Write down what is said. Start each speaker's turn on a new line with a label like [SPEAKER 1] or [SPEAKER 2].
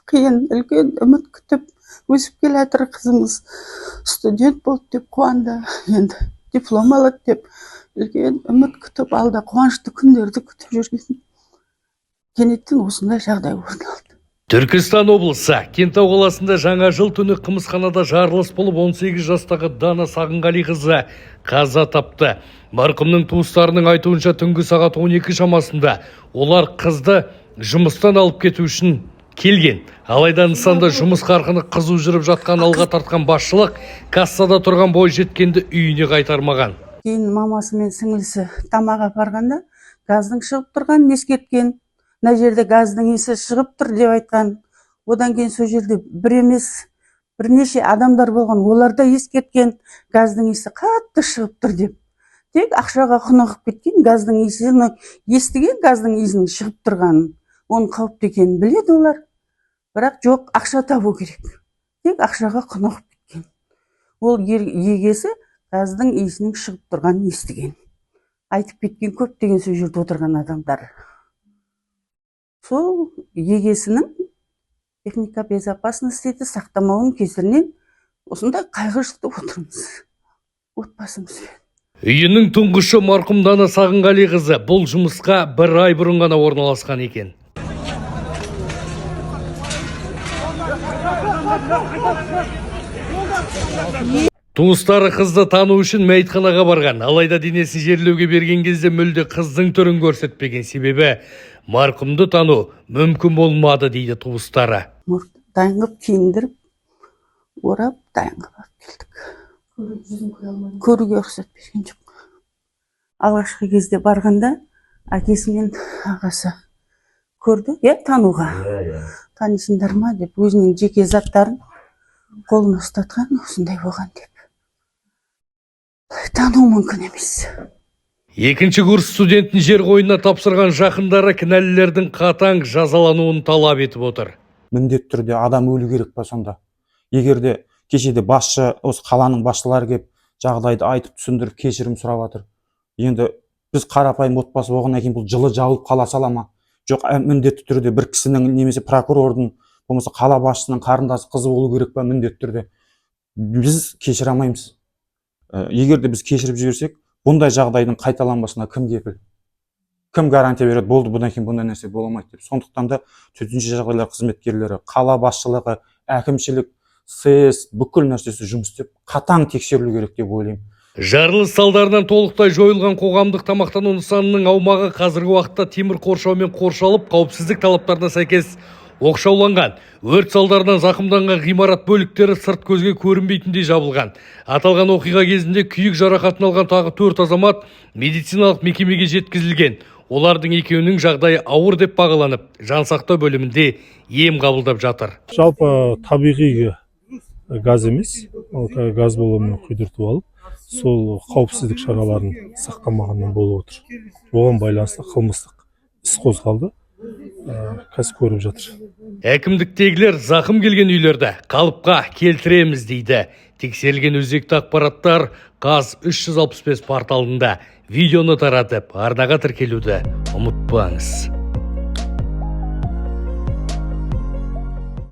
[SPEAKER 1] қиын, үлкен үміт күтіп өсіп келе жатыр қызымыз. Студент болды деп қуанды, енді диплом алады деп үлкен үміт күтіп алда қуанышты күндерді күтіп жүрген кенеттен осындай жағдай орын алды.
[SPEAKER 2] Түркістан облысы Кентау қаласында жаңа жыл түні қымызханада жарылыс болып 18 жастағы Дана Сағынғалиқызы қаза тапты. Марқұмның туыстарының айтуынша түнгі сағат 12 шамасында олар қызды жұмыстан алып кету үшін келген. Алайда нысанда жұмыс қарқыны қызу жүріп жатқан алға тартқан басшылық кассада тұрған бой жеткенді үйіне қайтармаған.
[SPEAKER 1] Кейін мамасы мен сіңлісі тамақ апарғанда газдың шығып тұрғанын ескерткен. Мына жерде газдың иісі шығып тұр деп айтқан. Одан кейін сол жерде бір емес бірнеше адамдар болған. Олар да ескерткен, газдың иісі қатты шығып тұр деп. Тек ақшаға құнығып кеткен, газдың иісін естіген, газдың иісінің шығып тұрғанын, оның қауіпті екенін біледі олар. Бірақ жоқ, ақша табу керек. Тек ақшаға құнығып кеткен. Ол егесі газдың иісінің шығып тұрғанын естіген. Айтып кеткен көптеген сол жерде отырған адамдар. Сол егесінің техника безопасностьті сақтамауының кесірінен осындай қайғы жұтып отырмыз отбасымыз.
[SPEAKER 2] Үйінің тұңғышы марқұм Дана Сағынғалиқызы бұл жұмысқа 1 ай бұрын ғана орналасқан екен. Туыстары қызды тану үшін мәйітханаға барған, алайда денесін жерлеуге берген кезде мүлде қыздың түрін көрсетпеген, себебі марқұмды тану мүмкін болмады дейді туыстары.
[SPEAKER 1] Дайынғып киіндіріп, орап дайынғып келдік. Көруге рұқсат берген жоқ. Алғашқы кезде барғанда әкесі мен ағасы көрді, тануға. Танисыңдар ма деп, өзінің жеке заттарын қолына ұстатқан, осындай болған деп. Тану мүмкін емес.
[SPEAKER 2] 2-ші курс студентін жер қойнына тапсырған жақындары кінәлілердің қатаң жазалануын талап етіп отыр.
[SPEAKER 3] Міндетті түрде адам өлу керек па сонда? Егерде кешеде басшы, осы қаланың басшылары келіп, жағдайды айтып түсіндіріп, кешірім сұрап жатыр. Енді біз қарапайым отбасы болғаннан кейін бұл жылы жабылып қала сала ма? Жоқ, міндетті түрде бір кісінің немесе прокурордың, болмаса қала басшысының қарындасы қызы болу керек па? Міндетті түрде. Біз кешіре алмаймыз. Егерде біз кешіріп жіберсек, бұндай жағдайдың қайталанбасына кім кепіл? Кім гарантия береді, болды бұдан кейін бұндай нәрсе боламайды деп. Сондықтан да төтенше жағдайлар қызметкерлері, қала басшылығы, әкімшілік, СС бүкіл нәрсесі жұмыс істеп, қатаң тексерілу керек деп ойлаймын.
[SPEAKER 2] Жарылыс салдарынан толықтай жойылған қоғамдық тамақтану нысанының аумағы қазіргі уақытта темір қоршаумен қоршалып, қауіпсіздік талаптарына сәйкес оқшауланған. Өрт салдарынан зақымданған ғимарат бөліктері сырт көзге көрінбейтіндей жабылған. Аталған оқиға кезінде күйік жарақатын алған тағы 4 азамат медициналық мекемеге жеткізілген. Олардың екеуінің жағдайы ауыр деп бағаланып, жансақтау бөлімінде ем қабылдап жатыр.
[SPEAKER 4] Жалпы табиғи газ емес, газ баллонын құйдыртып алып, сол қауіпсіздік шараларын сақтамағаннан болып отыр. Оған байланысты қылмыстық іс қозғалды. Қазір көріп жатыр.
[SPEAKER 2] Әкімдіктегілер зақым келген үйлерді қалыпқа келтіреміз дейді. Тексерілген өзекті ақпараттар КАЗ 365 порталында. Видеоны таратып, арнаға тіркелуді ұмытпаңыз.